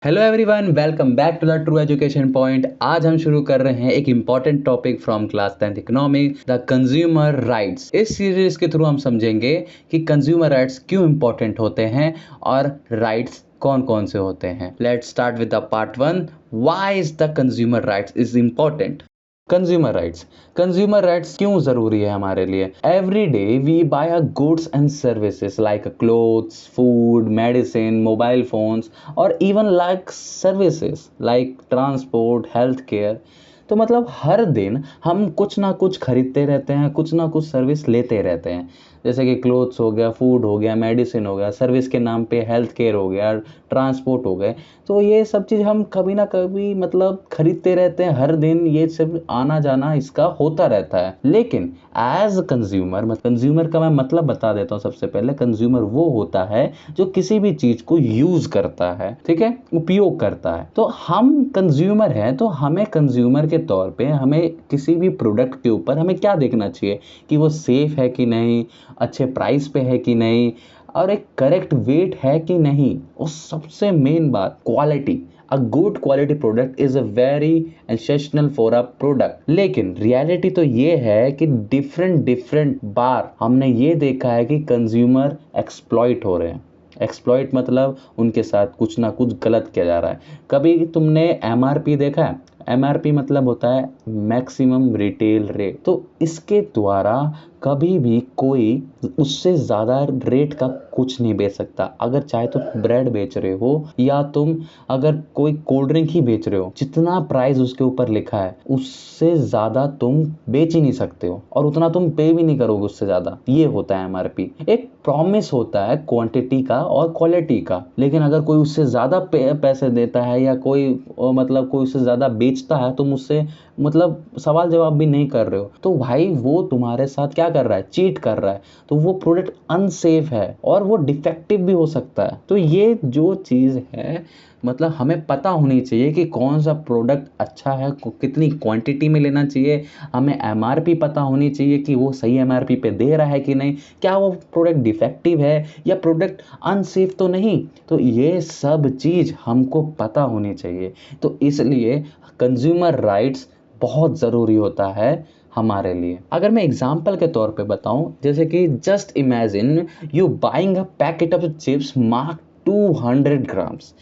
Hello everyone, welcome back to the true education point. आज हम शुरू कर रहे हैं एक important topic from class 10th economics, the consumer rights. इस सीरीज के थ्रू हम समझेंगे कि कंज्यूमर राइट्स क्यों इम्पॉर्टेंट होते हैं और राइट्स कौन कौन से होते हैं। Let's start with the part 1, why is the consumer rights is important. Consumer rights क्यों जरूरी है हमारे लिए? Every day we buy a goods and services like clothes, food, medicine, mobile phones और even like services like transport, health care. तो मतलब हर दिन हम कुछ ना कुछ खरीदते रहते हैं, कुछ ना कुछ सर्विस लेते रहते हैं। जैसे कि क्लोथ्स हो गया, फूड हो गया, मेडिसिन हो गया, सर्विस के नाम पे हेल्थ केयर हो गया, ट्रांसपोर्ट हो गए। तो ये सब चीज़ हम कभी ना कभी मतलब खरीदते रहते हैं हर दिन, ये सब आना जाना इसका होता रहता है। लेकिन एज कंज्यूमर, कंज्यूमर का मैं मतलब बता देता हूँ। सबसे पहले कंज्यूमर वो होता है जो किसी भी चीज़ को यूज़ करता है, ठीक है, उपयोग करता है। तो हम कंज्यूमर हैं, तो हमें कंज्यूमर के तौर पे हमें किसी भी प्रोडक्ट के ऊपर हमें क्या देखना चाहिए कि वो सेफ है कि नहीं, अच्छे प्राइस पे है कि नहीं, और एक करेक्ट वेट है कि नहीं, और सबसे मेन बात quality. A good quality product is a very essential for a product. लेकिन रियलिटी तो ये है कि डिफरेंट बार हमने ये देखा है कि कंज्यूमर एक्सप्लॉइट हो रहे हैं। एक्सप्लॉइट मतलब उनके साथ कुछ ना कुछ गलत किया जा रहा है। कभी तुमने एमआरपी देखा है? एमआरपी मतलब होता है मैक्सिमम रिटेल रेट। तो इसके द्वारा कभी भी कोई उससे ज़्यादा रेट का कुछ नहीं बेच सकता। अगर चाहे तो ब्रेड बेच रहे हो या तुम अगर कोई कोल्ड ड्रिंक ही बेच रहे हो, जितना प्राइस उसके ऊपर लिखा है उससे ज़्यादा तुम बेच ही नहीं सकते हो, और उतना तुम पे भी नहीं करोगे उससे ज़्यादा। ये होता है एमआरपी। एक प्रॉमिस होता है क्वांटिटी का और क्वालिटी का। लेकिन अगर कोई उससे ज़्यादा पैसे देता है या कोई मतलब कोई उससे ज़्यादा बेचता है, तुम उससे मतलब सवाल जवाब भी नहीं कर रहे हो, तो भाई वो तुम्हारे साथ क्या कर रहा है? चीट कर रहा है। तो वो प्रोडक्ट अनसेफ है और वो डिफेक्टिव भी हो सकता है। तो ये जो चीज़ है मतलब हमें पता होनी चाहिए कि कौन सा प्रोडक्ट अच्छा है, कितनी क्वांटिटी में लेना चाहिए। हमें एमआरपी पता होनी चाहिए कि वो सही एमआरपी पे दे रहा है कि नहीं, क्या वो प्रोडक्ट डिफेक्टिव है या प्रोडक्ट अनसेफ तो नहीं। तो ये सब चीज़ हमको पता होनी चाहिए। तो इसलिए कंज्यूमर राइट्स बहुत ज़रूरी होता है हमारे लिए। अगर मैं एग्जाम्पल के तौर पे बताऊं, जैसे कि just imagine you buying a packet of chips mark 200 grams.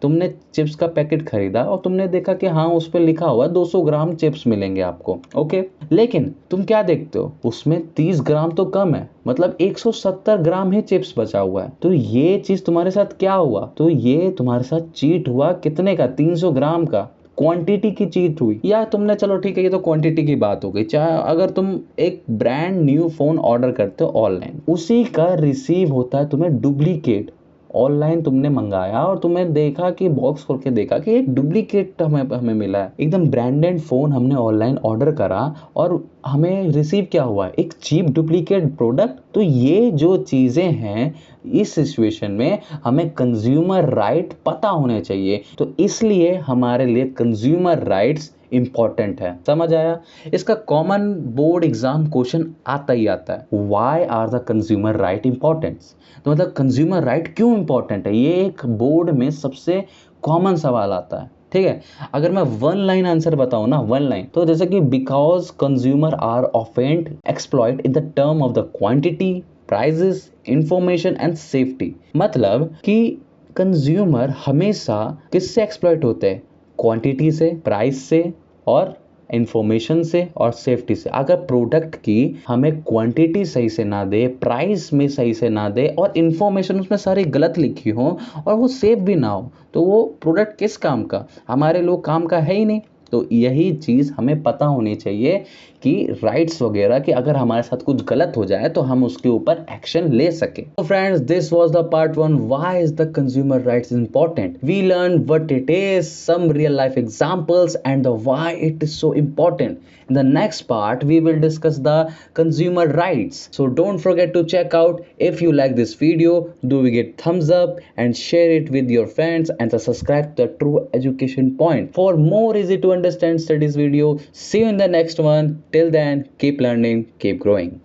तुमने चिप्स का पैकेट खरीदा और तुमने देखा कि हाँ उस पर लिखा हुआ 200 ग्राम चिप्स मिलेंगे आपको, ओके। लेकिन तुम क्या देखते हो, उसमें 30 ग्राम तो कम है, मतलब 170 ग्राम ही चिप्स बचा हुआ है। तो ये चीज तुम्हारे साथ क्या हुआ? तो ये तुम्हारे साथ चीट हुआ। कितने का? 300 ग्राम का। क्वांटिटी की चीट हुई। या तुमने, चलो ठीक है, ये तो क्वांटिटी की बात हो गई। चाहे अगर तुम एक ब्रांड न्यू फोन ऑर्डर करते हो ऑनलाइन, उसी का रिसीव होता है तुम्हें डुप्लीकेट। ऑनलाइन तुमने मंगाया और तुम्हें देखा कि बॉक्स खोल के देखा कि एक डुप्लीकेट हमें हमें मिला है। एकदम ब्रांडेड फोन हमने ऑनलाइन ऑर्डर करा और हमें रिसीव क्या हुआ? एक चीप डुप्लीकेट प्रोडक्ट। तो ये जो चीजें हैं, इस सिचुएशन में हमें कंज्यूमर राइट पता होने चाहिए। तो इसलिए हमारे लिए कंज्यूमर राइट्स इंपॉर्टेंट है। समझ आया? इसका कॉमन बोर्ड एग्जाम क्वेश्चन आता ही आता है, why are the consumer right important. तो मतलब कंज्यूमर राइट क्यों इंपॉर्टेंट है, ये एक बोर्ड में सबसे कॉमन सवाल आता है। ठीक है, अगर मैं वन लाइन आंसर बताऊं ना, वन लाइन, तो जैसे कि because consumer are offend exploit in the term of the quantity, prices, information and safety. मतलब कि कंज्यूमर हमेशा किससे एक्सप्लॉइट होते हैं? क्वांटिटी से, प्राइस से और इंफॉर्मेशन से और सेफ्टी से। अगर प्रोडक्ट की हमें क्वांटिटी सही से ना दे, प्राइस में सही से ना दे और इंफॉर्मेशन उसमें सारी गलत लिखी हो और वो सेफ भी ना हो, तो वो प्रोडक्ट किस काम का? हमारे लोग काम का है ही नहीं। तो यही चीज़ हमें पता होनी चाहिए कि राइट्स वगैरह कि अगर हमारे साथ कुछ गलत हो जाए तो हम उसके ऊपर एक्शन ले सके। तो friends, this was the part 1, why is the consumer rights important. We learn what it is, some real life examples and the why it is so important. In the next part, we will discuss the consumer rights. So don't forget to check out. If you like this video, do we get thumbs up and share it with your friends and to subscribe to the True Education Point for more easy to understand studies video. See you in the next one. Till then, keep learning, keep growing.